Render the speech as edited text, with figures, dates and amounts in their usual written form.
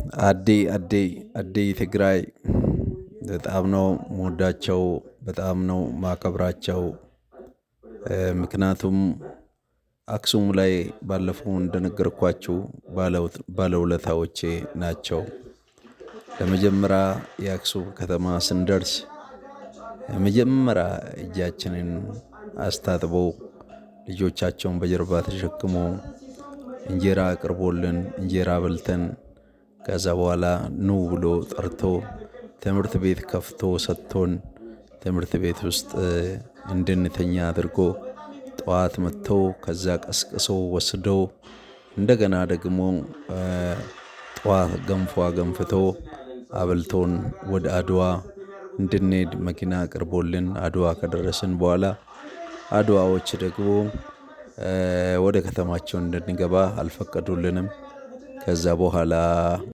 አዴ ትግራይ በጣም ነው የምወዳቸው፣ በጣም ነው ማከብራቸው። ምክንያቱም አክሱም ላይ ባለፈው እንደነገርኳችሁ ባለውለታዎቼ ናቸው። ለመጀመሪያ የአክሱም ከተማ ስንደርስ የመጀመሪያ እጃችንን አስታጥበው ልጆቻቸውን በጀርባ ተሸክሞ እንጀራ አቅርቦልን እንጀራ በልተን ከዛ በኋላ ኑ ብሎ ጠርቶ ትምህርት ቤት ከፍቶ ሰጥቶን ትምህርት ቤት ውስጥ እንድንተኛ አድርጎ ጠዋት መጥቶ ከዛ ቀስቅሶ ወስዶ እንደገና ደግሞ ጠዋት ገንፎ ገንፍቶ አብልቶን ወደ አድዋ እንድንሄድ መኪና አቅርቦልን አድዋ ከደረስን በኋላ አድዋዎች ደግሞ ወደ ከተማቸው እንድንገባ አልፈቀዱልንም። ከዛ በኋላ